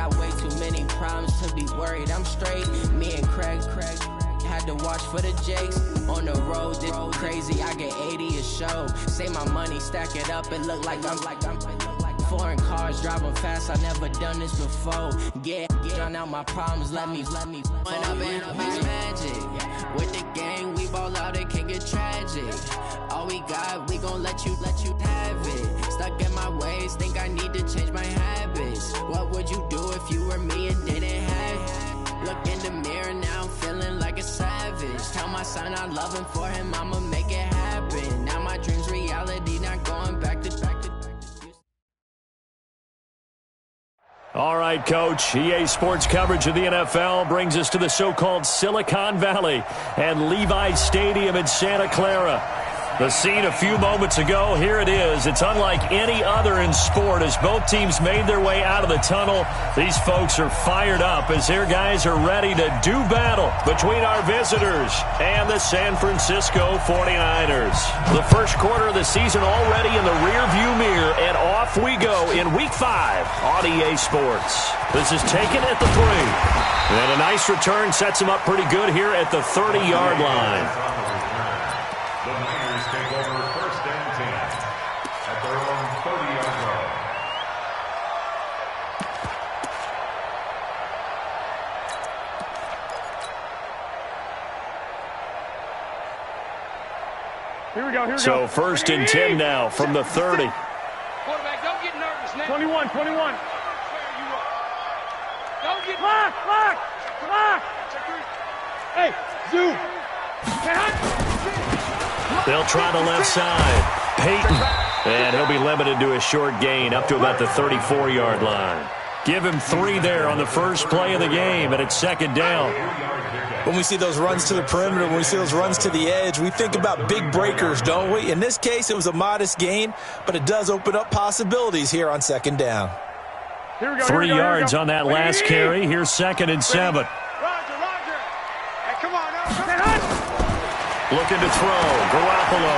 got way too many problems to be worried. I'm straight. Me and Craig had to watch for the Jakes. On the road, it's crazy. I get 80 a show. Say my money, stack it up, and look like I'm foreign cars, driving fast. I never done this before. Get drown out my problems. Let me. When I've been magic with the gang, we ball out. It can get tragic. All we got, we gon' let you have it. Stuck in my ways, think I need to change my habits. What would you do if you were me and didn't have it? Look in the mirror now, I'm feeling like a savage. Tell my son I love him, for him I'ma make it happen. Now my dream's reality, not going back to. All right, Coach. EA Sports coverage of the NFL brings us to the so-called Silicon Valley and Levi's Stadium in Santa Clara. The scene a few moments ago, here it is. It's unlike any other in sport as both teams made their way out of the tunnel. These folks are fired up as their guys are ready to do battle between our visitors and the San Francisco 49ers. The first quarter of the season already in the rearview mirror, and off we go in Week 5 on EA Sports. This is taken at the 3. And a nice return sets them up pretty good here at the 30-yard line. Take over 1st and 10 at their own 30-yard line. Here we go. So 1st and 10 now from the 30. Quarterback, don't get nervous now. 21. Don't get lock. Hey, zoom. They'll try the left side. Peyton. And he'll be limited to a short gain up to about the 34-yard line. Give him 3 there on the first play of the game, and it's 2nd down. When we see those runs to the perimeter, when we see those runs to the edge, we think about big breakers, don't we? In this case, it was a modest gain, but it does open up possibilities here on 2nd down. 3 yards on that last carry. Here's 2nd and 7. Roger. Hey, come on now. Looking to throw. Garoppolo.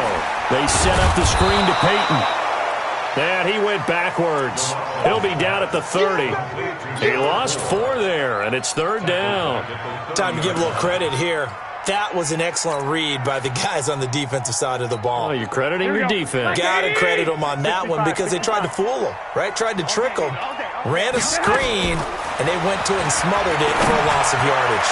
They set up the screen to Peyton. And he went backwards. He'll be down at the 30. He lost 4 there, and it's 3rd down. Time to give a little credit here. That was an excellent read by the guys on the defensive side of the ball. Oh, you're crediting your defense. Got to credit them on that one because they tried to fool him, right? Tried to trick him. Ran a screen, and they went to it and smothered it for a loss of yardage.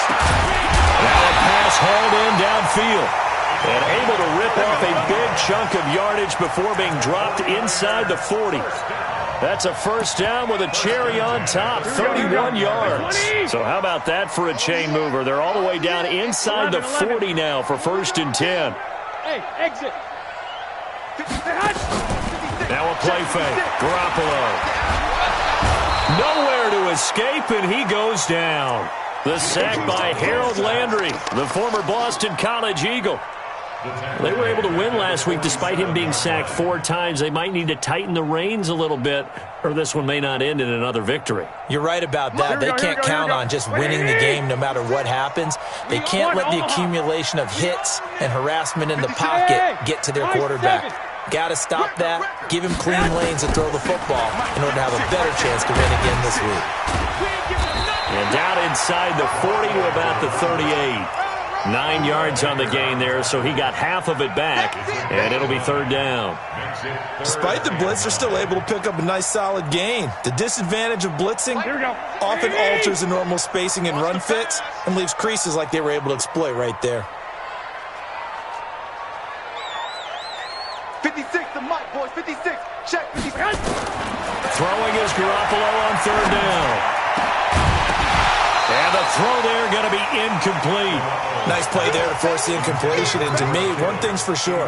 Now a pass hauled in downfield. And able to rip off a big chunk of yardage before being dropped inside the 40. That's a 1st down with a cherry on top, 31 yards. So how about that for a chain mover? They're all the way down inside the 40 now for 1st and 10. Hey, exit. Now a play fake. Garoppolo. Nowhere to escape, and he goes down. The sack by Harold Landry, the former Boston College Eagle. They were able to win last week despite him being sacked 4 times. They might need to tighten the reins a little bit, or this one may not end in another victory. You're right about that. They can't count on just winning the game no matter what happens. They can't let the accumulation of hits and harassment in the pocket get to their quarterback. Got to stop that, give him clean lanes to throw the football in order to have a better chance to win again this week. And down inside the 40 to about the 38. 9 yards on the gain there, so he got half of it back, and it'll be 3rd down. Despite the blitz, they're still able to pick up a nice solid gain. The disadvantage of blitzing often alters the normal spacing and run fits and leaves creases like they were able to exploit right there. 56, the mic, boys, 56. Check, 56. Throwing is Garoppolo on 3rd down. And the throw there going to be incomplete. Nice play there to force the incompletion. And to me, one thing's for sure.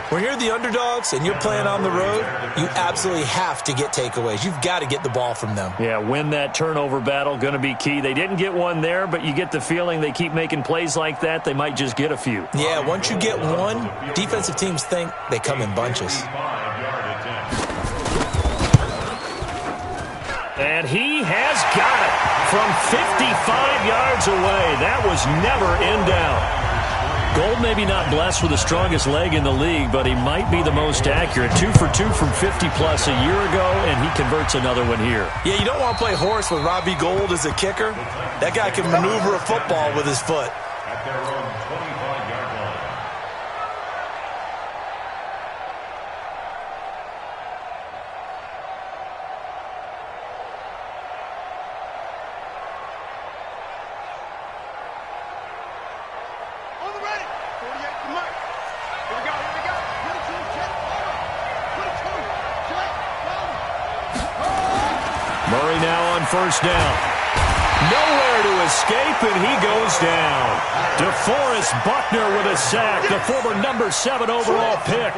When you're the underdogs and you're playing on the road, you absolutely have to get takeaways. You've got to get the ball from them. Yeah, win that turnover battle, going to be key. They didn't get one there, but you get the feeling they keep making plays like that, they might just get a few. Yeah, once you get one, defensive teams think they come in bunches. And he has got it from 55 yards away. That was never in doubt. Gold maybe not blessed with the strongest leg in the league, but he might be the most accurate. 2 for 2 from 50-plus a year ago, and he converts another one here. Yeah, you don't want to play horse with Robbie Gold as a kicker. That guy can maneuver a football with his foot. At their own 25-yard line. On the ready. 48 to Mike. Here we go, here we go. 22, check, over. 22, check, over. Murray now on first down. Nowhere to escape, and he goes down. DeForest Buckner with a sack, the former number 7 overall pick.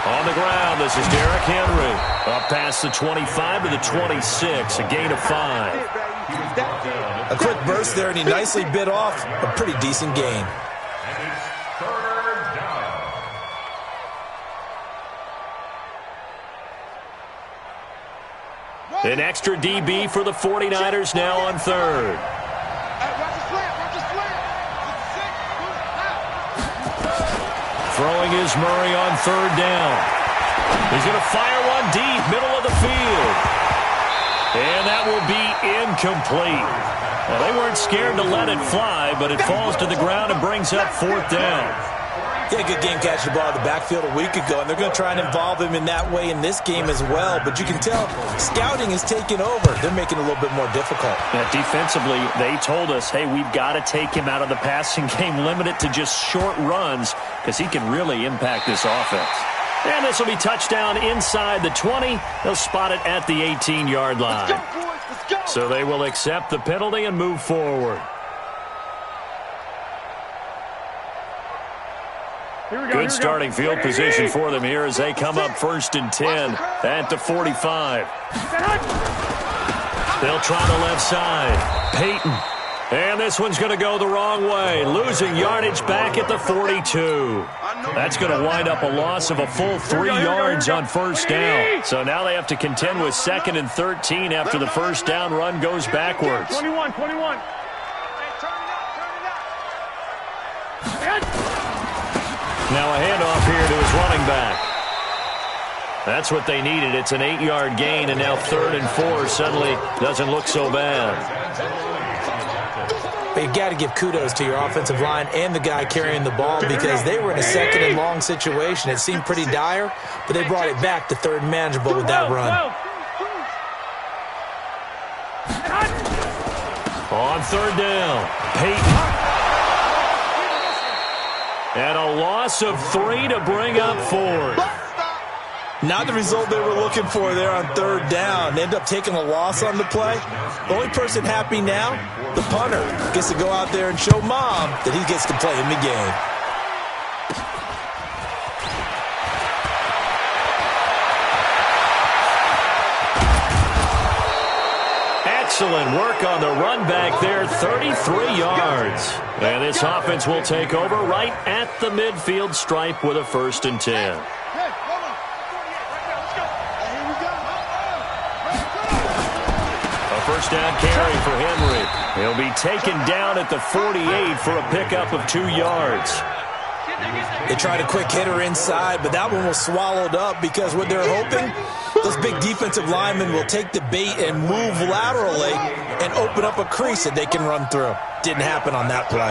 On the ground, this is Derrick Henry. Up past the 25 to the 26, a gain of 5. A quick burst there, and he nicely bit off a pretty decent gain. And it's third down. An extra DB for the 49ers now on third. Throwing is Murray on third down. He's going to fire one deep, middle of the field. And that will be incomplete. Well, they weren't scared to let it fly, but it falls to the ground and brings up fourth down. Yeah, good game catching the ball in the backfield a week ago, and they're going to try and involve him in that way in this game as well. But you can tell scouting is taking over. They're making it a little bit more difficult. Yeah, defensively, they told us, hey, we've got to take him out of the passing game, limit it to just short runs, because he can really impact this offense. And this will be touchdown inside the 20. They'll spot it at the 18-yard line. Let's go, boys. Let's go. So they will accept the penalty and move forward. Good starting field position for them here as they come up 1st and 10 at the 45. They'll try the left side. Peyton. And this one's going to go the wrong way, losing yardage back at the 42. That's going to wind up a loss of a full 3 yards on first down. So now they have to contend with 2nd and 13 after the first down run goes backwards. 21. Now a handoff here to his running back. That's what they needed. It's an 8-yard gain, and now 3rd and 4 suddenly doesn't look so bad. But you got to give kudos to your offensive line and the guy carrying the ball, because they were in a 2nd and long situation. It seemed pretty dire, but they brought it back to 3rd and manageable with that run. On 3rd down, Peyton. And a loss of 3 to bring up 4th. Not the result they were looking for there on 3rd down. They end up taking a loss on the play. The only person happy now, the punter, gets to go out there and show Mom that he gets to play in the game. Excellent work on the run back there, 33 yards. And this offense will take over right at the midfield stripe with a 1st and 10. A first down carry for Henry. He'll be taken down at the 48 for a pickup of 2 yards. They tried a quick hitter inside, but that one was swallowed up because what they're hoping, those big defensive linemen will take the bait and move laterally and open up a crease that they can run through. Didn't happen on that play.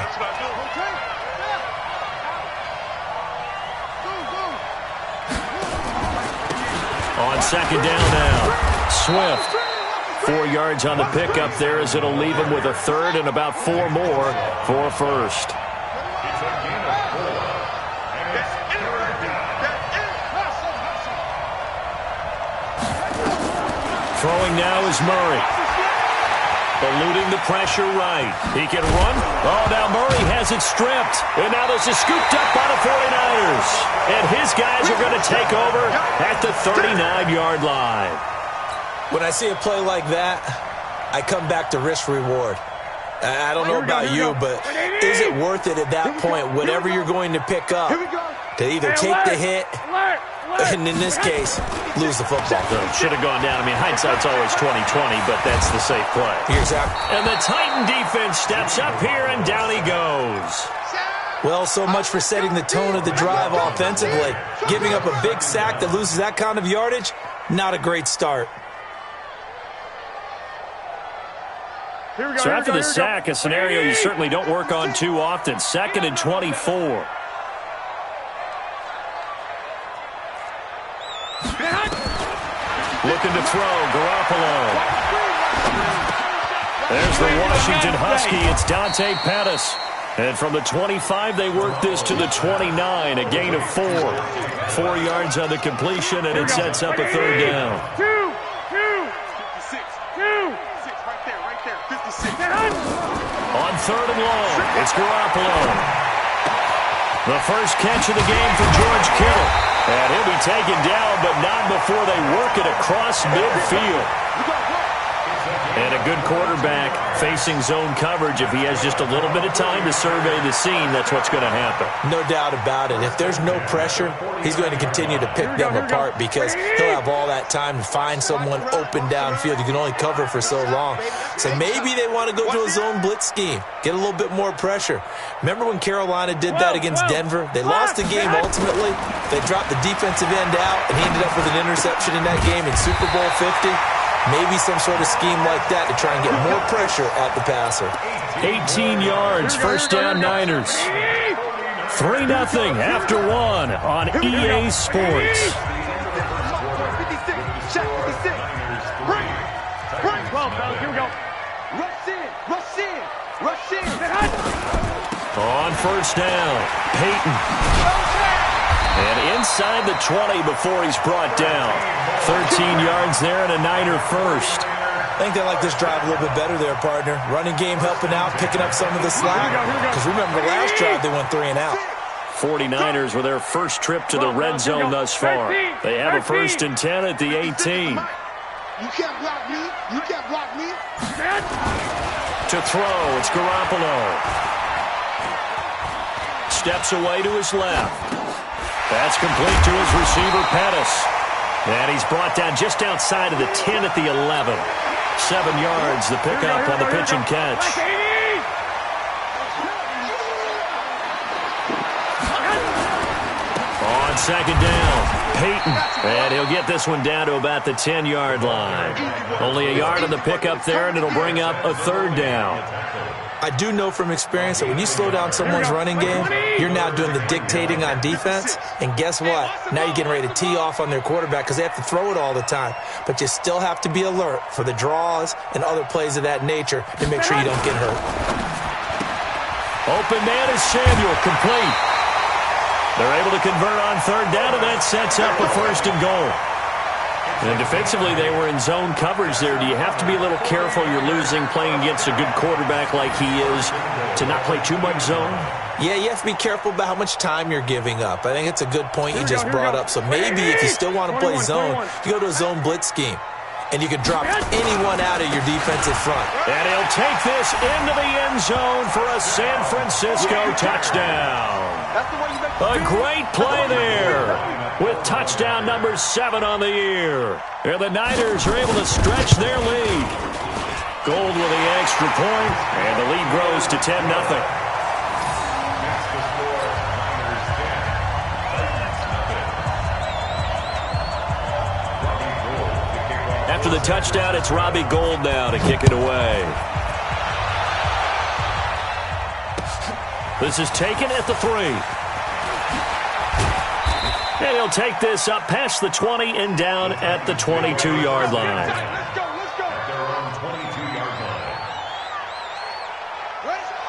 On 2nd down now, Swift. 4 yards on the pickup there as it'll leave him with a 3rd and about 4 more for a 1st. Throwing now is Murray. Eluding the pressure right. He can run. Oh, now Murray has it stripped. And now this is scooped up by the 49ers. And his guys are going to take over at the 39-yard line. When I see a play like that, I come back to risk-reward. I don't know about you, but is it worth it at that point, whatever you're going to pick up, to either take the hit, and in this case, lose the football. Should have gone down. I mean, hindsight's always 20/20, but that's the safe play. Exactly. And the Titan defense steps up here, and down he goes. Well, so much for setting the tone of the drive offensively. Giving up a big sack that loses that kind of yardage, not a great start. So after the sack, a scenario you certainly don't work on too often. 2nd and 24. Looking to throw, Garoppolo. There's the Washington Husky. It's Dante Pettis. And from the 25, they work this to the 29, a gain of 4. 4 yards on the completion, and it sets up a 3rd down. 56. On 3rd and long, it's Garoppolo. The first catch of the game for George Kittle. And he'll be taken down, but not before they work it across midfield. And a good quarterback facing zone coverage. If he has just a little bit of time to survey the scene, that's what's going to happen. No doubt about it. If there's no pressure, he's going to continue to pick them apart because he'll have all that time to find someone open downfield. You can only cover for so long. So maybe they want to go to a zone blitz scheme, get a little bit more pressure. Remember when Carolina did that against Denver? They lost the game ultimately. They dropped the defensive end out, and he ended up with an interception in that game in Super Bowl 50. Maybe some sort of scheme like that to try and get more pressure at the passer. 18 yards, first down Niners. 3-0 after 1 on EA Sports. 56. Shot 56. Break. Well, fellas, here we go. Rush in. On first down, Peyton. And inside the 20 before he's brought down. 13 yards there and a Niner first. I think they like this drive a little bit better there, partner. Running game helping out, picking up some of the slack. Because remember, last drive they went 3 and out. 49ers with their first trip to the red zone thus far. They have a 1st and 10 at the 18. You can't block me. To throw, it's Garoppolo. Steps away to his left. That's complete to his receiver, Pettis. And he's brought down just outside of the 10 at the 11. 7 yards, the pickup on the pitch and catch. On 2nd down, Peyton. And he'll get this one down to about the 10-yard line. Only a yard on the pickup there, and it'll bring up a 3rd down. I do know from experience that when you slow down someone's running game, you're now doing the dictating on defense. And guess what? Now you're getting ready to tee off on their quarterback because they have to throw it all the time. But you still have to be alert for the draws and other plays of that nature to make sure you don't get hurt. Open man is Samuel, complete. They're able to convert on 3rd down, and that sets up a 1st and goal. And defensively, they were in zone coverage there. Do you have to be a little careful? You're losing playing against a good quarterback like he is to not play too much zone? Yeah, you have to be careful about how much time you're giving up. I think it's a good point you just brought up. So maybe if you still want to play zone, you go to a zone blitz scheme. And you can drop anyone out of your defensive front. And he'll take this into the end zone for a San Francisco touchdown. A great play there with touchdown number 7 on the year. And the Niners are able to stretch their lead. Gold with the extra point, and the lead grows to 10-0. After the touchdown, it's Robbie Gould now to kick it away. This is taken at the 3. And he'll take this up past the 20 and down at the 22-yard line.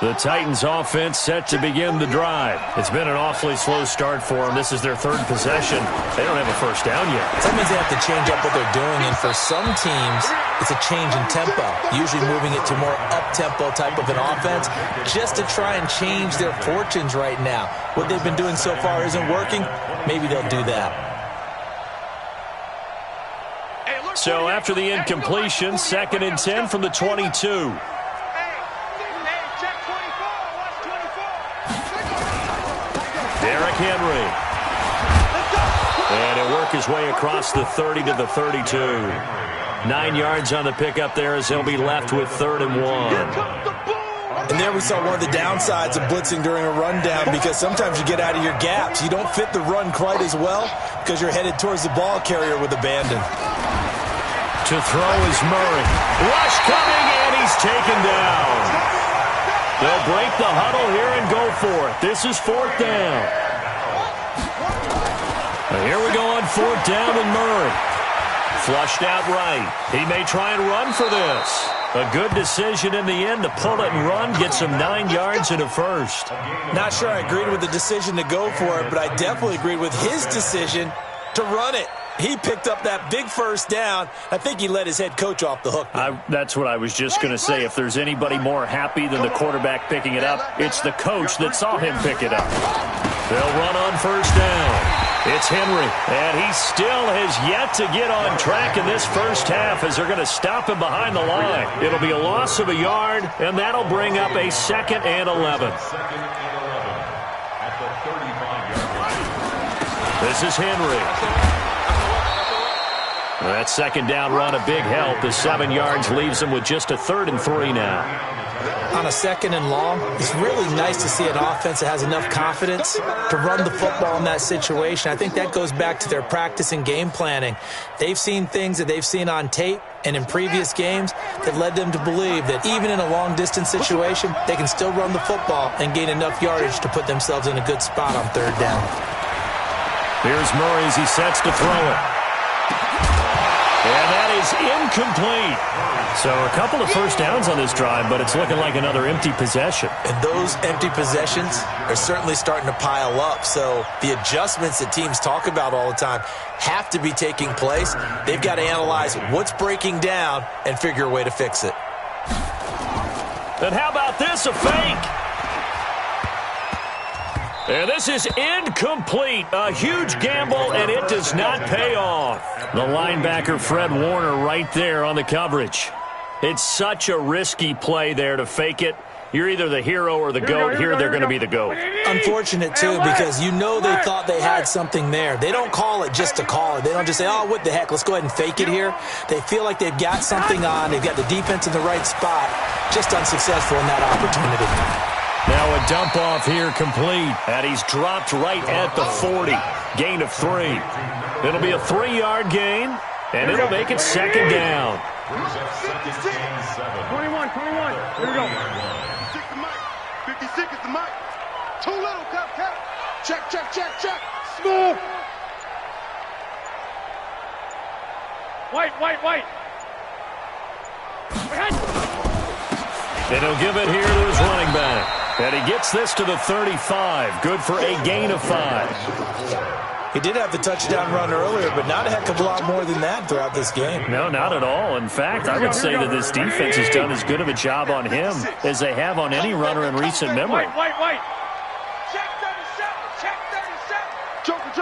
The Titans offense set to begin the drive. It's been an awfully slow start for them. This is their 3rd possession. They don't have a 1st down yet. That means they have to change up what they're doing, and for some teams, it's a change in tempo, usually moving it to more up-tempo type of an offense just to try and change their fortunes right now. What they've been doing so far isn't working. Maybe they'll do that. So after the incompletion, 2nd and 10 from the 22. Henry. And he'll work his way across the 30 to the 32. 9 yards on the pickup there as he'll be left with 3rd and 1. And there we saw one of the downsides of blitzing during a rundown, because sometimes you get out of your gaps. You don't fit the run quite as well because you're headed towards the ball carrier with abandon. To throw is Murray. Rush coming, and he's taken down. They'll break the huddle here and go for it. This is 4th down. Here we go on 4th down with Murray. Flushed out right. He may try and run for this. A good decision in the end to pull it and run. Get some 9 yards and a first. Not sure I agreed with the decision to go for it, but I definitely agreed with his decision to run it. He picked up that big first down. I think he let his head coach off the hook. That's what I was just going to say. If there's anybody more happy than the quarterback picking it up, it's the coach that saw him pick it up. They'll run on 1st down. It's Henry, and he still has yet to get on track in this first half as they're going to stop him behind the line. It'll be a loss of a yard, and that'll bring up a 2nd and 11. This is Henry. That 2nd down run, a big help. The 7 yards leaves him with just a 3rd and 3 now. On a 2nd and long, it's really nice to see an offense that has enough confidence to run the football in that situation. I think that goes back to their practice and game planning. They've seen things that they've seen on tape and in previous games that led them to believe that even in a long-distance situation, they can still run the football and gain enough yardage to put themselves in a good spot on 3rd down. Here's Murray as he sets to throw it. And that is incomplete. So a couple of first downs on this drive, but it's looking like another empty possession. And those empty possessions are certainly starting to pile up. So the adjustments that teams talk about all the time have to be taking place. They've got to analyze what's breaking down and figure a way to fix it. And how about this, a fake? And this is incomplete. A huge gamble, and it does not pay off. The linebacker, Fred Warner, right there on the coverage. It's such a risky play there to fake it. You're either the hero or the GOAT. Here they're going to be the GOAT. Unfortunate, too, because you know they thought they had something there. They don't call it just to call it. They don't just say, oh, what the heck, let's go ahead and fake it here. They feel like they've got something on. They've got the defense in the right spot. Just unsuccessful in that opportunity. Now a dump off here complete, and he's dropped right at the 40. Gain of 3. It'll be a 3-yard gain, and it'll make it 2nd down. 21. Here we go. 56 is the mic. Too little, cap. Check. Smooth. White. And he'll give it here to his running back. And he gets this to the 35. Good for a gain of 5. He did have the touchdown run earlier, but not a heck of a lot more than that throughout this game. No, not at all. In fact, I would say that this defense has done as good of a job on him as they have on any runner in recent memory. White. Check 37. Joker.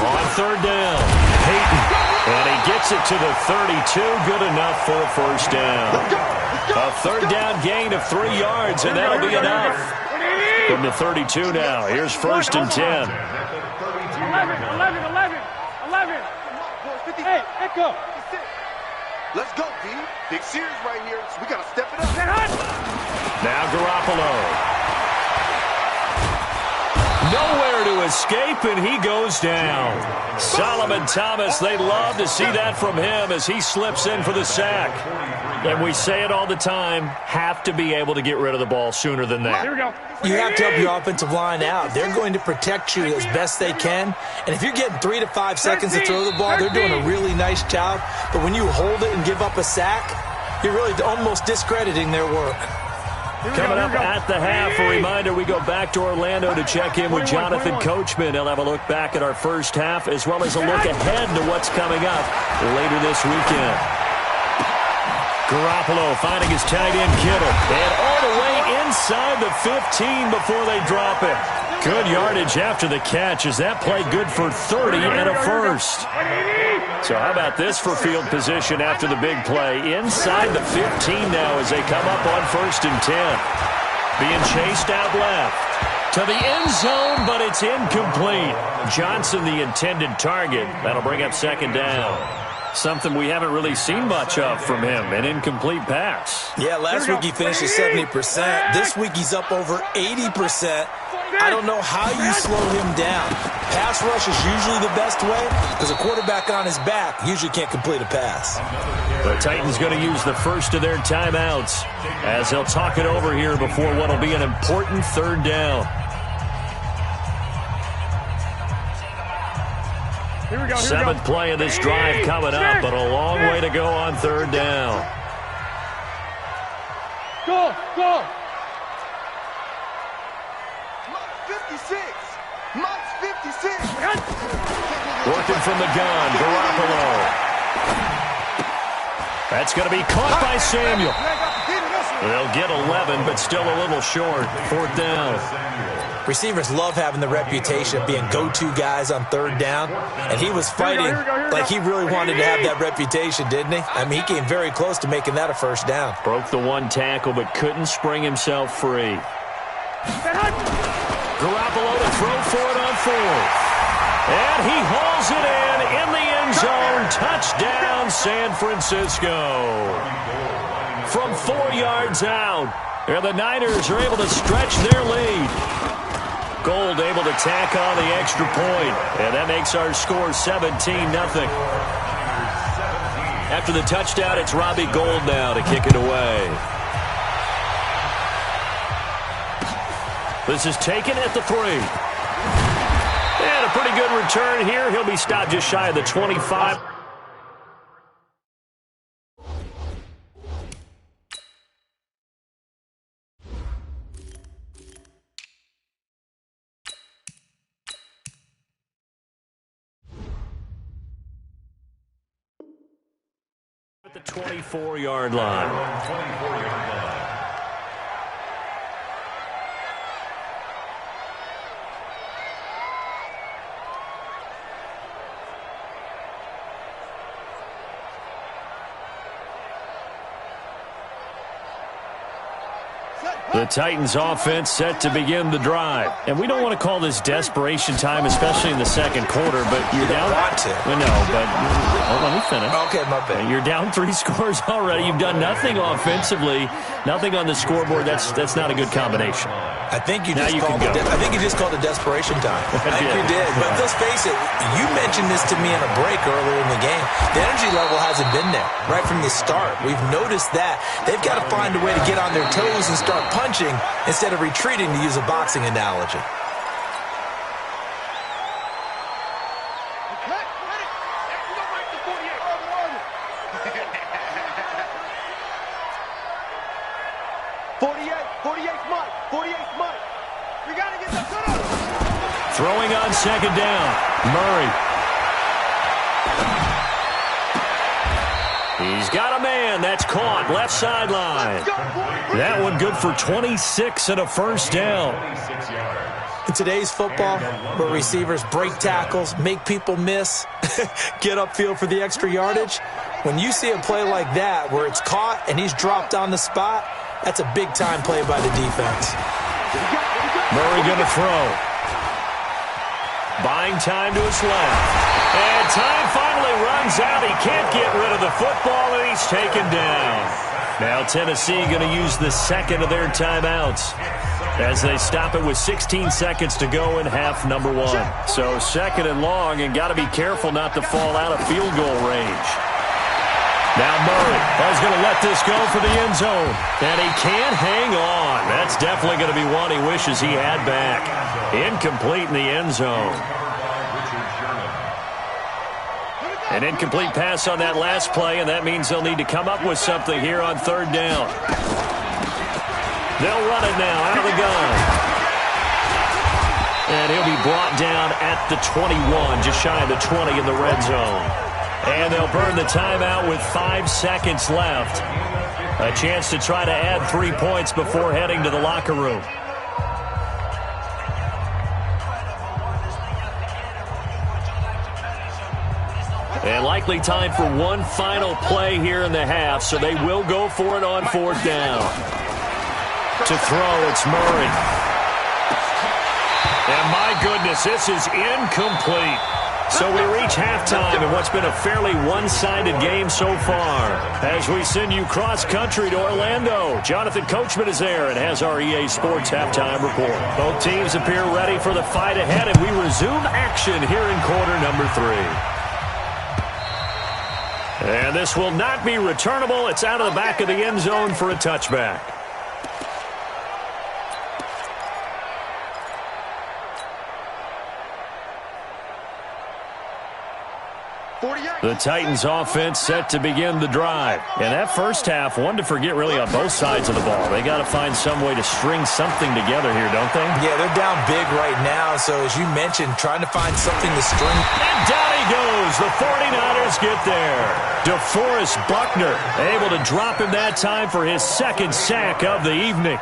On 3rd down, Peyton. And he gets it to the 32. Good enough for a first down. A 3rd down gain of 3 yards, and that'll be enough. From the 32 now, here's 1st and 10. 11. Hey, Echo. Let's go, D. Big series right here, so we got to step it up. Now Garoppolo. Nowhere to escape, and he goes down. Solomon Thomas, they love to see that from him as he slips in for the sack. And we say it all the time, have to be able to get rid of the ball sooner than that. Here we go. You have to help your offensive line out. They're going to protect you as best they can. And if you're getting 3 to 5 seconds to throw the ball, they're doing a really nice job. But when you hold it and give up a sack, you're really almost discrediting their work. Coming up at the half, a reminder, we go back to Orlando to check in with Jonathan Coachman. He'll have a look back at our first half as well as a look ahead to what's coming up later this weekend. Garoppolo finding his tight end Kittle. And all the way inside the 15 before they drop it. Good yardage after the catch as that play good for 30 and a first. So how about this for field position after the big play? Inside the 15 now as they come up on 1st and 10. Being chased out left. To the end zone, but it's incomplete. Johnson, the intended target. That'll bring up second down. Something we haven't really seen much of from him, an incomplete pass. Yeah, last week he finished at 70%. This week he's up over 80%. I don't know how you slow him down. Pass rush is usually the best way because a quarterback on his back usually can't complete a pass. The Titans going to use the first of their timeouts as they'll talk it over here before what will be an important third down. Seventh play of this drive coming up, but a long way to go on third down. Go! 56! Mott's 56! Working from the gun, Garoppolo. That's going to be caught by Samuel. They'll get 11, but still a little short. Fourth down. Receivers love having the reputation of being go-to guys on third down, and he was fighting like he really wanted to have that reputation, didn't he? I mean, he came very close to making that a first down. Broke the one tackle, but couldn't spring himself free. Garoppolo to throw for it on fourth. And he hauls it in the end zone. Touchdown, San Francisco. From 4 yards out, and the Niners are able to stretch their lead. Gold able to tack on the extra point, and that makes our score 17-0. After the touchdown, it's Robbie Gould now to kick it away. This is taken at the 3. And a pretty good return here. He'll be stopped just shy of the 25. At the 24-yard line. The Titans offense set to begin the drive. And we don't want to call this desperation time, especially in the second quarter, but you're down. Want to. No, but let me finish. Okay, my bad. You're down 3 scores already. You've done nothing offensively, nothing on the scoreboard. That's not a good combination. I think you just called it desperation time. I think you did. But let's face it, you mentioned this to me in a break earlier in the game. The energy level hasn't been there right from the start. We've noticed that. They've got to find a way to get on their toes and start punching instead of retreating, to use a boxing analogy. Throwing on second down, Murray. He's got a man. That's caught. Left sideline. That one good for 26 and a first down. In today's football, where receivers break tackles, make people miss, get upfield for the extra yardage, when you see a play like that where it's caught and he's dropped on the spot, that's a big-time play by the defense. Murray going to throw. Buying time to his left. And time finally runs out. He can't get rid of the football, and he's taken down. Now Tennessee going to use the second of their timeouts as they stop it with 16 seconds to go in half number 1. So second and long, and got to be careful not to fall out of field goal range. Now Murray is going to let this go for the end zone. And he can't hang on. That's definitely going to be one he wishes he had back. Incomplete in the end zone. An incomplete pass on that last play, and that means they'll need to come up with something here on third down. They'll run it now out of the gun. And he'll be brought down at the 21, just shy of the 20 in the red zone. And they'll burn the timeout with 5 seconds left. A chance to try to add 3 points before heading to the locker room. And likely time for one final play here in the half, so they will go for it on fourth down. To throw, it's Murray. And my goodness, this is incomplete. So we reach halftime in what's been a fairly one-sided game so far. As we send you cross-country to Orlando, Jonathan Coachman is there and has our EA Sports halftime report. Both teams appear ready for the fight ahead, and we resume action here in quarter number 3. And this will not be returnable. It's out of the back of the end zone for a touchback. The Titans offense set to begin the drive. And that first half, one to forget really on both sides of the ball. They got to find some way to string something together here, don't they? Yeah, they're down big right now. So as you mentioned, trying to find something to string. And down he goes. The 49ers get there. DeForest Buckner able to drop him that time for his second sack of the evening.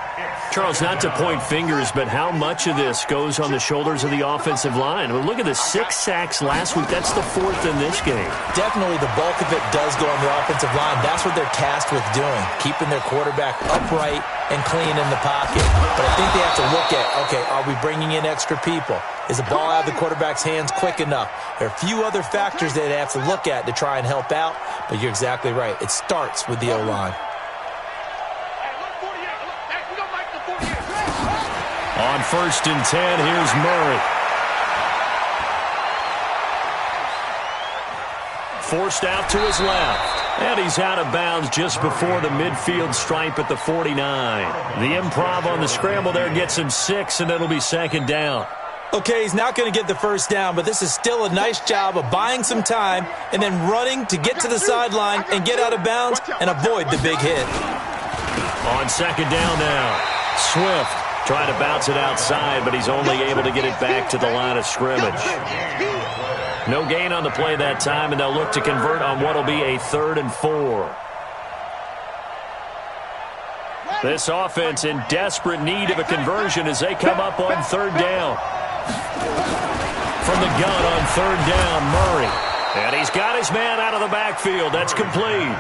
Charles, not to point fingers, but how much of this goes on the shoulders of the offensive line? I mean, look at the 6 sacks last week. That's the 4th in this game. Definitely the bulk of it does go on the offensive line. That's what they're tasked with doing, keeping their quarterback upright and clean in the pocket. But I think they have to look at, okay, are we bringing in extra people? Is the ball out of the quarterback's hands quick enough? There are a few other factors that they have to look at to try and help out, but you're exactly right. It starts with the O-line. On 1st and 10, here's Murray. Forced out to his left. And he's out of bounds just before the midfield stripe at the 49. The improv on the scramble there gets him 6, and it'll be 2nd down. Okay, he's not going to get the first down, but this is still a nice job of buying some time and then running to get to the sideline and get out of bounds and avoid the big hit. On 2nd down now, Swift trying to bounce it outside, but he's only able to get it back to the line of scrimmage. No gain on the play that time, and they'll look to convert on what will be a 3rd and 4. This offense in desperate need of a conversion as they come up on 3rd down. From the gun on 3rd down, Murray. And he's got his man out of the backfield. That's complete.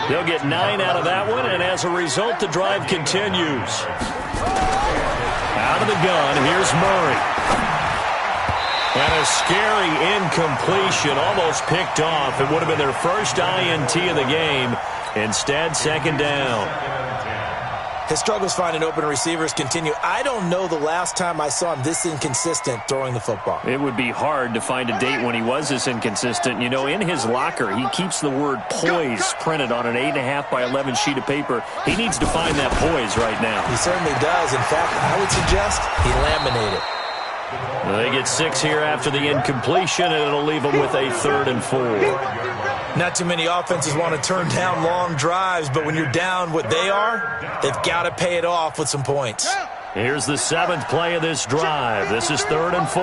They'll get 9 out of that one, and as a result, the drive continues. Out of the gun, here's Murray. And a scary incompletion, almost picked off. It would have been their first INT of the game. Instead, 2nd down. His struggles finding open receivers continue. I don't know the last time I saw him this inconsistent throwing the football. It would be hard to find a date when he was this inconsistent. You know, in his locker, he keeps the word poise printed on an 8.5 by 11 sheet of paper. He needs to find that poise right now. He certainly does. In fact, I would suggest he laminated. They get 6 here after the incompletion, and it'll leave them with a 3rd and 4. Not too many offenses want to turn down long drives, but when you're down what they are, they've got to pay it off with some points. Here's the 7th play of this drive. This is 3rd and 4.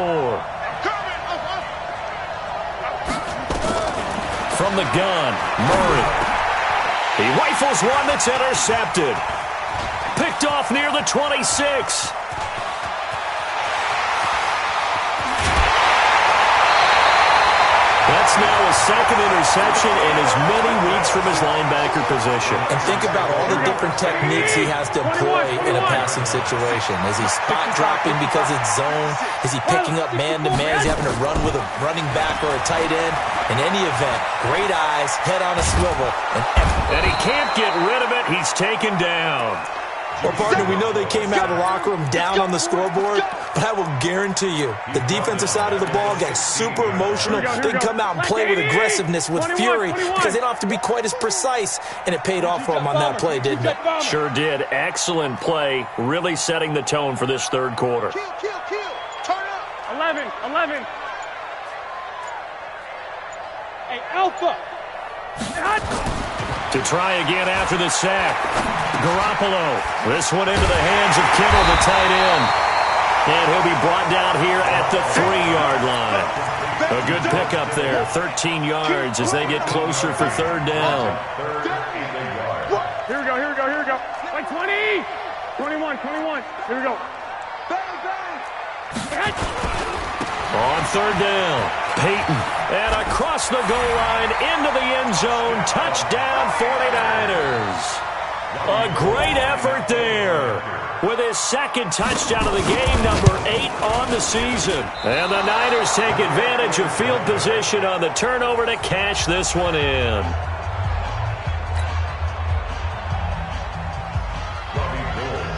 From the gun, Murray. He rifles one that's intercepted. Picked off near the 26. That's now a 2nd interception in as many weeks from his linebacker position. And think about all the different techniques he has to employ in a passing situation. Is he spot dropping because it's zone? Is he picking up man-to-man? Is he having to run with a running back or a tight end? In any event, great eyes, head on a swivel. And he can't get rid of it. He's taken down. Well, partner, we know they came out of the locker room down on the scoreboard, but I will guarantee you the defensive side of the ball got super emotional. They come out and play with aggressiveness, with fury, because they don't have to be quite as precise, and it paid off for them on that play, didn't it? Sure did. Excellent play, really setting the tone for this 3rd quarter. Turn up. 11. Hey, Alpha. To try again after the sack. Garoppolo. This one into the hands of Kittle, the tight end. And he'll be brought down here at the 3-yard line. A good pickup there. 13 yards as they get closer for 3rd down. Here we go. Like 20. 21. Here we go. On 3rd down, Peyton. And across the goal line, into the end zone. Touchdown, 49ers. A great effort there. with his second touchdown of the game, number 8 on the season. And the Niners take advantage of field position on the turnover to cash this one in.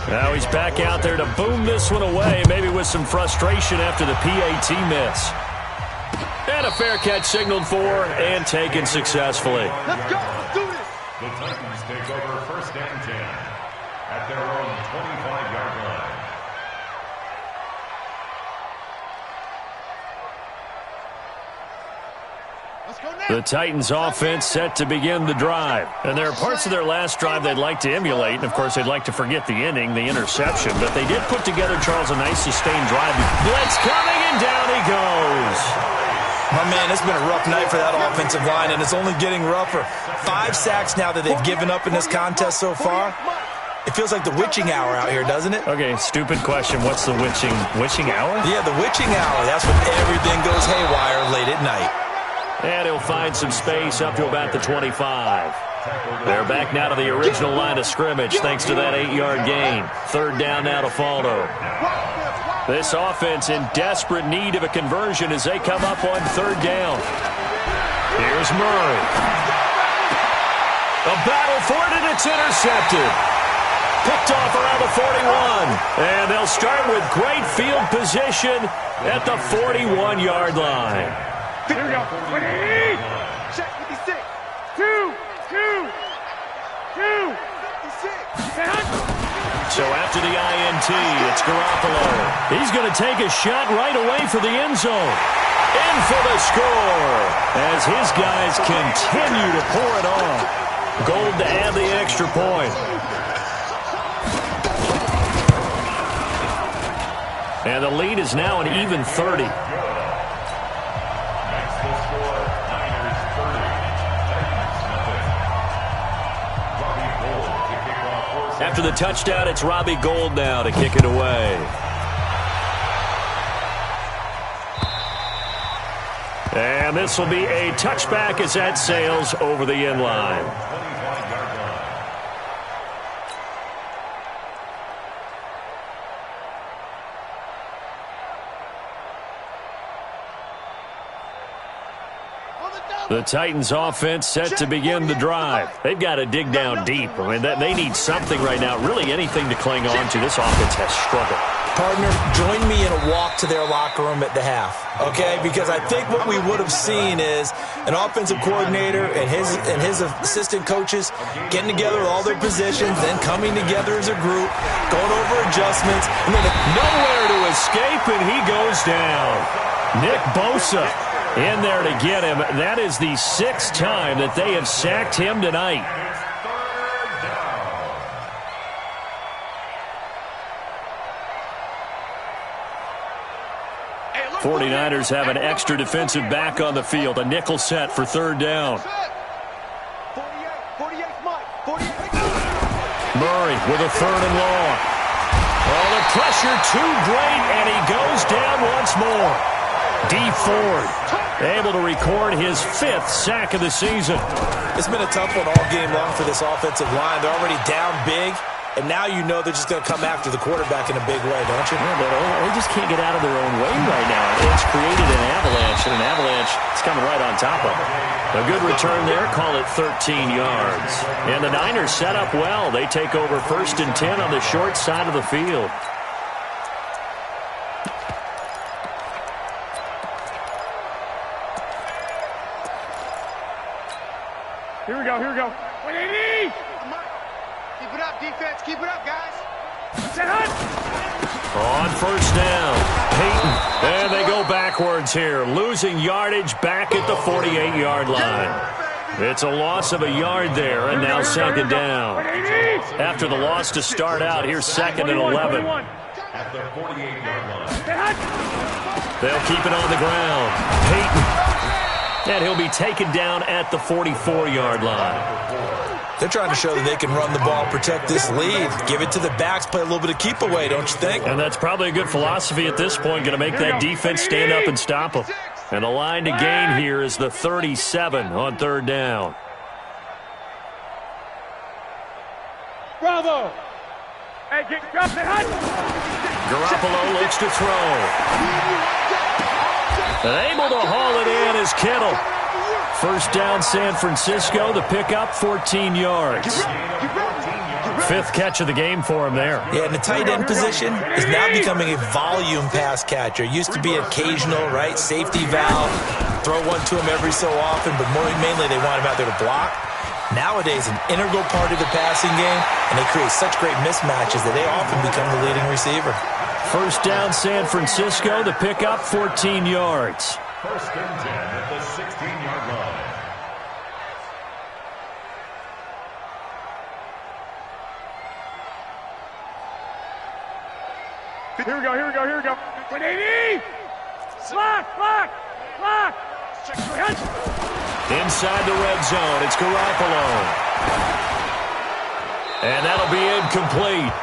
Now he's back out there to boom this one away, maybe with some frustration after the PAT miss. And a fair catch signaled for and taken successfully. Let's go. Let's do this. The Titans take over first and 10 at their own 25-yard line. Let's go now. The Titans offense set to begin the drive. And there are parts of their last drive they'd like to emulate. And, of course, they'd like to forget the inning, the interception. But they did put together, Charles, a nice sustained drive. Blitz coming, and down he goes. My man, it's been a rough night for that offensive line, and it's only getting rougher. 5 sacks now that they've given up in this contest so far. It feels like the witching hour out here, doesn't it? Okay, stupid question. What's the witching hour? Yeah, the witching hour. That's when everything goes haywire late at night. And he'll find some space up to about the 25. They're back now to the original line of scrimmage thanks to that 8-yard gain. Third down now to follow. This offense in desperate need of a conversion as they come up on third down. Here's Murray. A battle for it, and it's intercepted. Picked off around the 41. And they'll start with great field position at the 41-yard line. Here we go. Check 56. 2. 56. So after the INT, it's Garoppolo. He's going to take a shot right away for the end zone. In for the score as his guys continue to pour it on. Gold to add the extra point. And the lead is now an even 30. After the touchdown, it's Robbie Gould now to kick it away. And this will be a touchback as that sails over the end line. The Titans offense set to begin the drive. They've got to dig down deep. I mean, they need something right now, really anything to cling on to. This offense has struggled. Partner, join me in a walk to their locker room at the half, okay? Because I think what we would have seen is an offensive coordinator and his assistant coaches getting together with all their positions, then coming together as a group, going over adjustments. And then nowhere to escape, and he goes down. Nick Bosa in there to get him. That is the 6th time that they have sacked him tonight. 49ers have an extra defensive back on the field. A nickel set for third down. Murray with a third and long. Oh, the pressure too great, and he goes down once more. Dee Ford able to record his 5th sack of the season. It's been a tough one all game long for this offensive line. They're already down big, and now you know they're just going to come after the quarterback in a big way, don't you? Yeah, but they just can't get out of their own way right now. It's created an avalanche, and an avalanche is coming right on top of it. A good return there, call it 13 yards. And the Niners set up well. They take over 1st and 10 on the short side of the field. Here we go. 180! Keep it up, defense. Keep it up, guys. Set up. On first down, Peyton. And they go backwards here, losing yardage back at the 48-yard line. It's a loss of a yard there, and now 2nd down. After the loss to start out, here's 2nd and 11. At the 48-yard line. They'll keep it on the ground. Peyton. And he'll be taken down at the 44-yard line. They're trying to show that they can run the ball, protect this lead, give it to the backs, play a little bit of keep away, don't you think? And that's probably a good philosophy at this point, going to make that defense stand up and stop them. And the line to gain here is the 37 on third down. Bravo! Garoppolo looks to throw. And able to haul it in is Kittle. First down, San Francisco. The pickup, 14 yards. Fifth catch of the game for him there. Yeah, and the tight end position is now becoming a volume pass catcher. Used to be occasional, right? Safety valve. Throw one to him every so often, but mainly they want him out there to block. Nowadays, an integral part of the passing game, and they create such great mismatches that they often become the leading receiver. First down, San Francisco. The pickup, 14 yards. First and 10 at the 16-yard line. Here we go. 180! Slack! Inside the red zone, it's Garoppolo. And that'll be incomplete.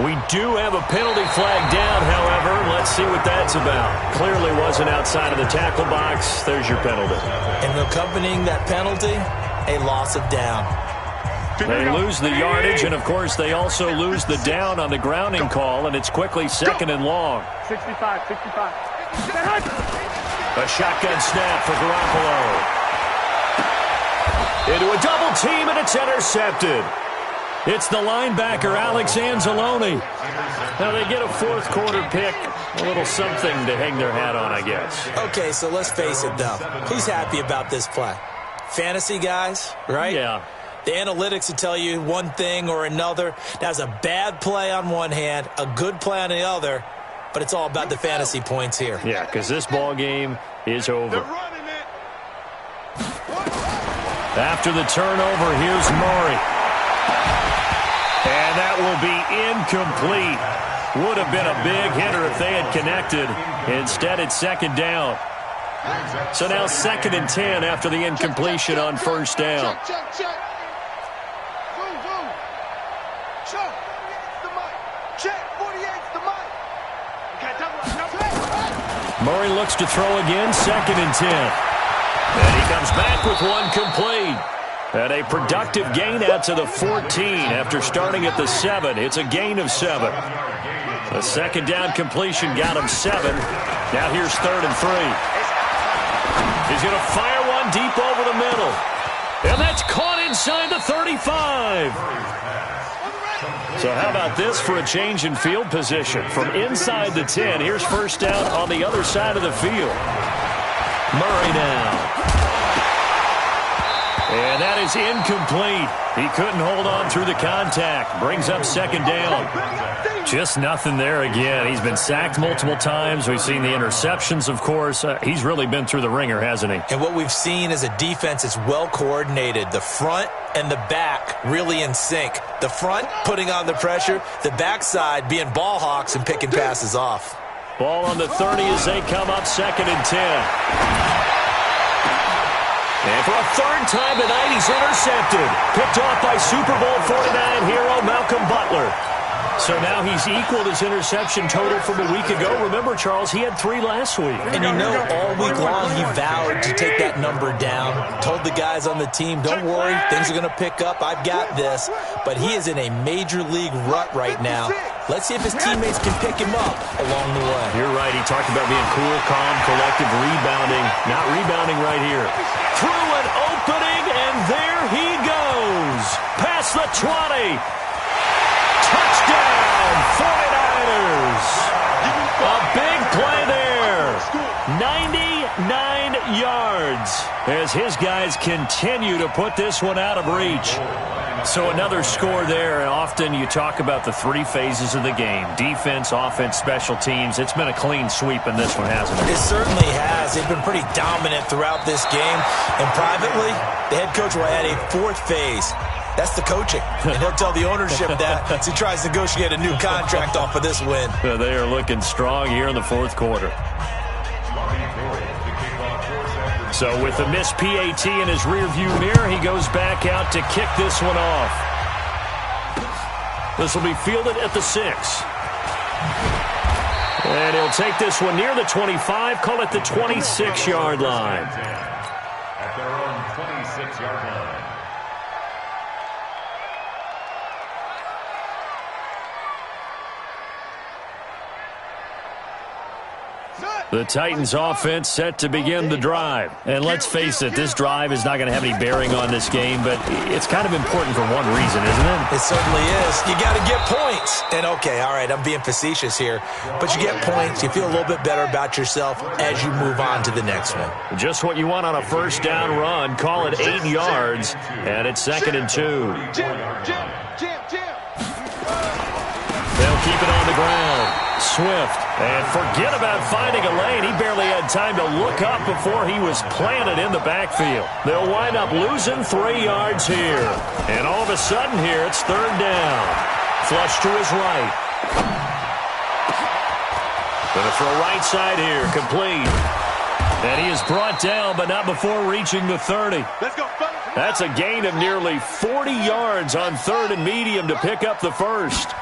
We do have a penalty flag down, however. Let's see what that's about. Clearly wasn't outside of the tackle box. There's your penalty. And accompanying that penalty, a loss of down. They lose the yardage, and, of course, they also lose the down on the grounding call, and it's quickly second and long. 65. A shotgun snap for Garoppolo. Into a double team, and it's intercepted. It's the linebacker, Alex Anzalone. Now they get a fourth quarter pick, a little something to hang their hat on, I guess. Okay, so let's face it, though. Who's happy about this play? Fantasy guys, right? Yeah. The analytics will tell you one thing or another. That's a bad play on one hand, a good play on the other, but it's all about the fantasy points here. Yeah, because this ball game is over. After the turnover, here's Murray. And that will be incomplete. Would have been a big hitter if they had connected. Instead, it's second down. So now second and 10 after the incompletion on first down. Check. Murray looks to throw again, second and 10. And he comes back with one complete. And a productive gain out to the 14 after starting at the 7. It's a gain of 7. The second down completion got him 7. Now here's third and 3. He's going to fire one deep over the middle. And that's caught inside the 35. So how about this for a change in field position? From inside the 10, here's first down on the other side of the field. Murray now. And that is incomplete. He couldn't hold on through the contact. Brings up second down. Just nothing there again. He's been sacked multiple times. We've seen the interceptions, of course. He's really been through the ringer, hasn't he? And what we've seen is a defense that's well coordinated. The front and the back really in sync. The front putting on the pressure. The backside being ball hawks and picking passes off. Ball on the 30 as they come up second and 10. And for a third time tonight, he's intercepted. Picked off by Super Bowl 49 hero Malcolm Butler. So now he's equaled his interception total from a week ago. Remember, Charles, he had 3 last week. And you know, all week long he vowed to take that number down. Told the guys on the team, don't worry, things are going to pick up. I've got this. But he is in a major league rut right now. Let's see if his teammates can pick him up along the way. You're right. He talked about being cool, calm, collective, rebounding. Not rebounding right here. Through an opening, and there he goes. Past the 20. Touchdown, 49ers. A big play there. 99 yards as his guys continue to put this one out of reach. So another score there. Often you talk about the 3 phases of the game. Defense, offense, special teams. It's been a clean sweep in this one, hasn't it? It certainly has. They've been pretty dominant throughout this game. And privately, the head coach will add a 4th phase. That's the coaching. And he'll tell the ownership that as he tries to negotiate a new contract off of this win. They are looking strong here in the 4th quarter. So with the missed PAT in his rearview mirror, he goes back out to kick this one off. This will be fielded at the 6. And he'll take this one near the 25, call it the 26-yard line. At their own 26-yard line. 180! The Titans offense set to begin the drive. And let's face it, this drive is not going to have any bearing on this game, but it's kind of important for one reason, isn't it? It certainly is. You got to get points. And okay, all right, I'm being facetious here, but you get points, you feel a little bit better about yourself as you move on to the next one. Just what you want on a first down run. Call it 8 yards, and it's 2nd and 2. They'll keep it on the ground. Swift, and forget about finding a lane. He barely had time to look up before he was planted in the backfield. They'll wind up losing 3 yards here. And all of a sudden here, it's 3rd down. Flush to his right. Gonna throw right side here, complete. And he is brought down, but not before reaching the 30. Let's go. That's a gain of nearly 40 yards on 3rd and medium to pick up the first.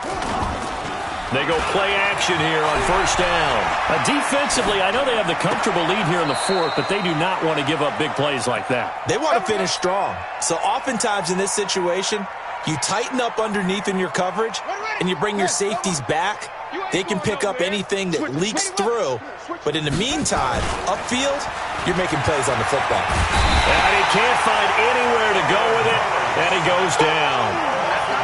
They go play action here on 1st down. Defensively, I know they have the comfortable lead here in the 4th, but they do not want to give up big plays like that. They want to finish strong. So oftentimes in this situation, you tighten up underneath in your coverage, and you bring your safeties back. They can pick up anything that leaks through. But in the meantime, upfield, you're making plays on the football. And he can't find anywhere to go with it, and he goes down.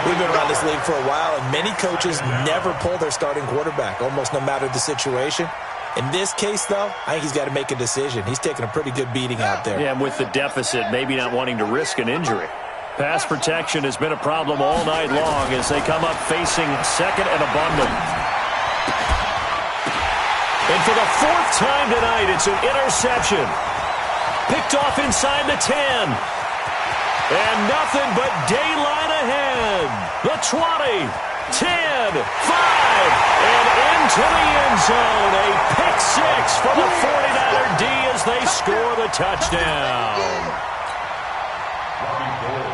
We've been around this league for a while, and many coaches never pull their starting quarterback, almost no matter the situation. In this case, though, I think he's got to make a decision. He's taking a pretty good beating out there. Yeah, and with the deficit, maybe not wanting to risk an injury. Pass protection has been a problem all night long as they come up facing 2nd and abundant. And for the 4th time tonight, it's an interception. Picked off inside the 10. And nothing but daylight ahead. The 20, 10, 5, and into the end zone. A pick 6 for the 49er D as they score the touchdown.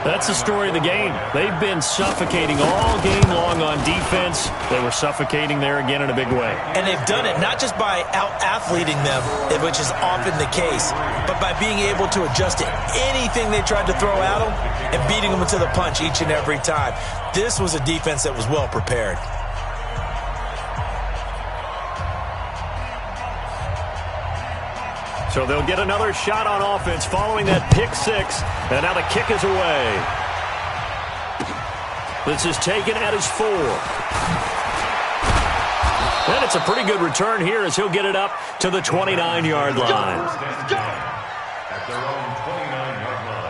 That's the story of the game. They've been suffocating all game long on defense. They were suffocating there again in a big way. And they've done it not just by out-athleting them, which is often the case, but by being able to adjust to anything they tried to throw at them and beating them to the punch each and every time. This was a defense that was well prepared. So they'll get another shot on offense following that pick 6. And now the kick is away. This is taken at his 4. And it's a pretty good return here as he'll get it up to the 29-yard line. At their own 29-yard line.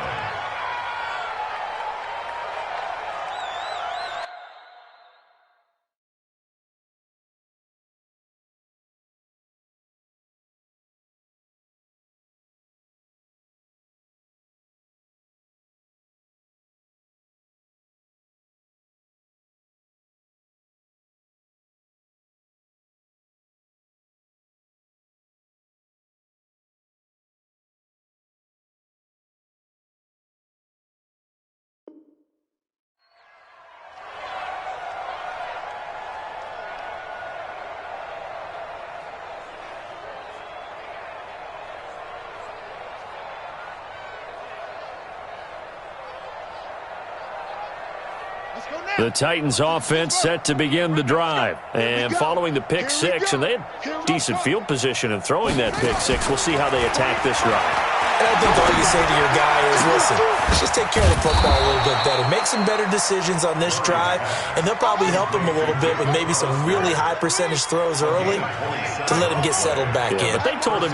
The Titans offense set to begin the drive. And following the pick 6, and they had decent field position in throwing that pick 6. We'll see how they attack this drive. And I think all you say to your guy is, listen, let's just take care of the football a little bit better. Make some better decisions on this drive, and they'll probably help him a little bit with maybe some really high percentage throws early to let him get settled back in. But they told us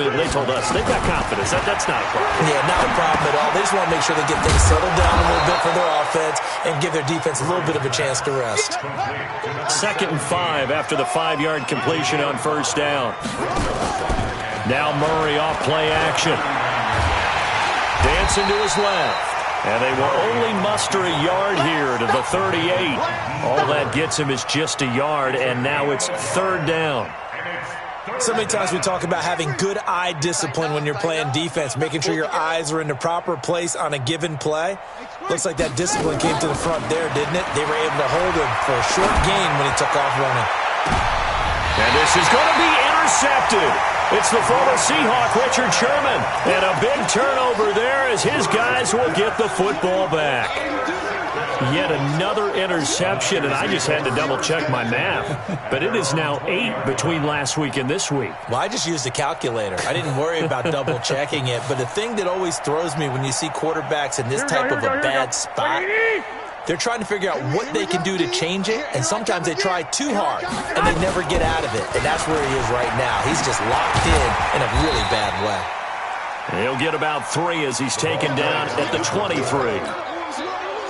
they've got confidence. That's not a problem. Yeah, not a problem at all. They just want to make sure they get things settled down a little bit for their offense and give their defense a little bit of a chance to rest. 2nd and 5 after the 5-yard completion on 1st down. Now Murray off play action. Dancing to his left. And they will only muster a yard here to the 38. All that gets him is just a yard, and now it's 3rd down. So many times we talk about having good eye discipline when you're playing defense, making sure your eyes are in the proper place on a given play. Looks like that discipline came to the front there, didn't it? They were able to hold him for a short gain when he took off running. And this is going to be intercepted. It's the former Seahawk, Richard Sherman. And a big turnover there as his guys will get the football back. Yet another interception, and I just had to double-check my math. But it is now 8 between last week and this week. Well, I just used a calculator. I didn't worry about double-checking it. But the thing that always throws me when you see quarterbacks in this type of a bad spot, they're trying to figure out what they can do to change it, and sometimes they try too hard, and they never get out of it. And that's where he is right now. He's just locked in a really bad way. He'll get about 3 as he's taken down at the 23.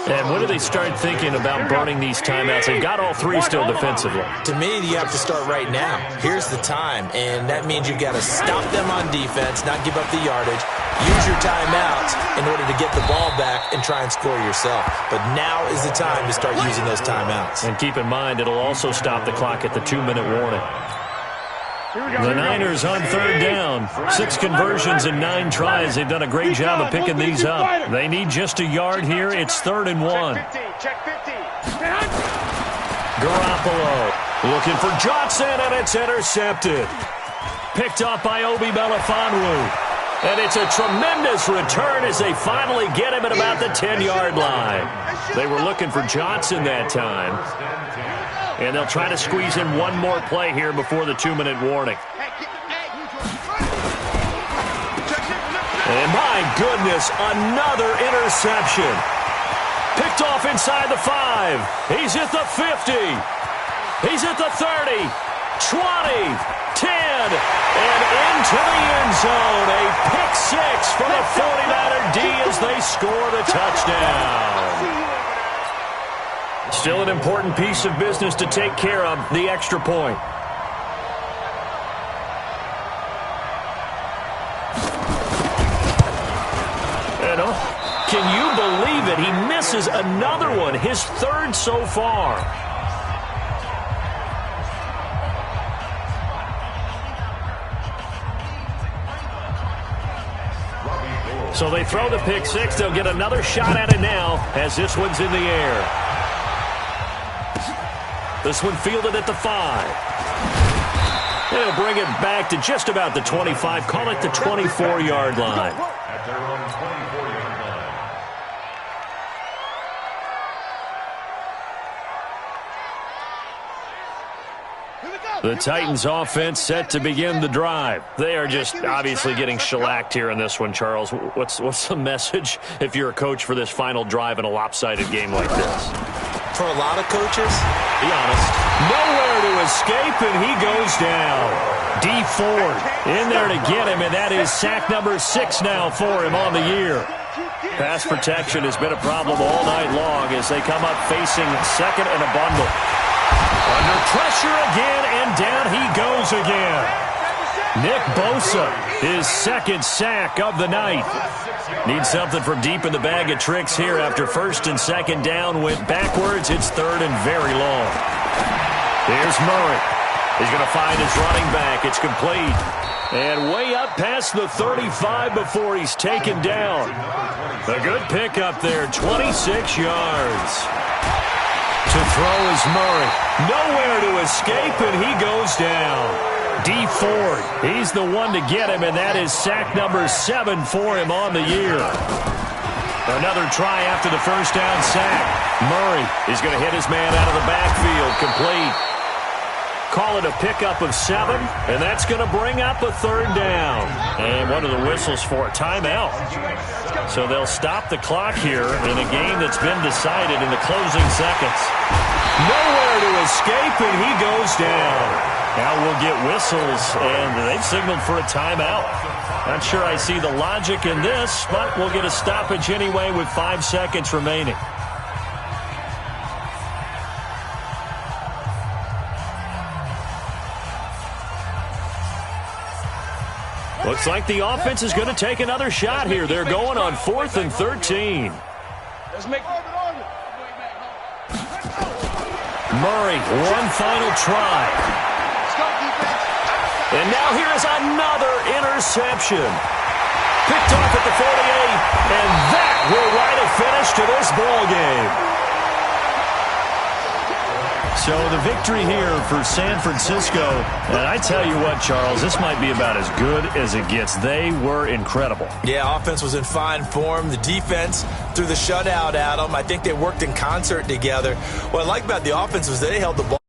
And when do they start thinking about burning these timeouts? They've got all 3 still defensively. To me, you have to start right now. Here's the time, and that means you've got to stop them on defense, not give up the yardage, use your timeouts in order to get the ball back and try and score yourself. But now is the time to start using those timeouts. And keep in mind, it'll also stop the clock at the 2-minute warning. The Niners on 3rd down. 6 conversions in 9 tries. They've done a great job of picking these up. They need just a yard here. It's 3rd and 1. Garoppolo looking for Johnson, and it's intercepted. Picked off by Obi Melifonwu. And it's a tremendous return as they finally get him at about the 10-yard line. They were looking for Johnson that time. And they'll try to squeeze in one more play here before the 2-minute warning. And my goodness, another interception. Picked off inside the 5. He's at the 50. He's at the 30, 20, 10, and into the end zone. A pick 6 for the 49er D as they score the touchdown. Still an important piece of business to take care of, the extra point. And can you believe it? He misses another one, his 3rd so far. So they throw the pick 6. They'll get another shot at it now as this one's in the air. This one fielded at the 5. They'll bring it back to just about the 25. Call it the 24-yard line. At their own 24-yard line. The Titans offense set to begin the drive. They are just obviously getting shellacked here in this one, Charles. What's the message if you're a coach for this final drive in a lopsided game like this? For a lot of coaches, be honest, nowhere to escape, and he goes down. D. Ford in there to get him, and that is sack number 6 now for him on the year. Pass protection has been a problem all night long as they come up facing 2nd and a bundle. Under pressure again, and down he goes again. Nick Bosa, his 2nd sack of the night. Needs something from deep in the bag of tricks here after 1st and 2nd down went backwards. It's 3rd and very long. Here's Murray. He's going to find his running back. It's complete. And way up past the 35 before he's taken down. A good pickup there, 26 yards. To throw is Murray. Nowhere to escape, and he goes down. D. Ford, he's the one to get him, and that is sack number 7 for him on the year. Another try after the 1st down sack. Murray is going to hit his man out of the backfield, complete. Call it a pickup of 7, and that's going to bring up a 3rd down. And one of the whistles for a timeout. So they'll stop the clock here in a game that's been decided in the closing seconds. Nowhere to escape, and he goes down. Now we'll get whistles, and they've signaled for a timeout. Not sure I see the logic in this, but we'll get a stoppage anyway with 5 seconds remaining. Looks like the offense is going to take another shot here. They're going on 4th and 13. Murray, one final try. And now here is another interception. Picked off at the 48, and that will write a finish to this ball game. So the victory here for San Francisco. And I tell you what, Charles, this might be about as good as it gets. They were incredible. Yeah, offense was in fine form. The defense threw the shutout at them. I think they worked in concert together. What I like about the offense was they held the ball.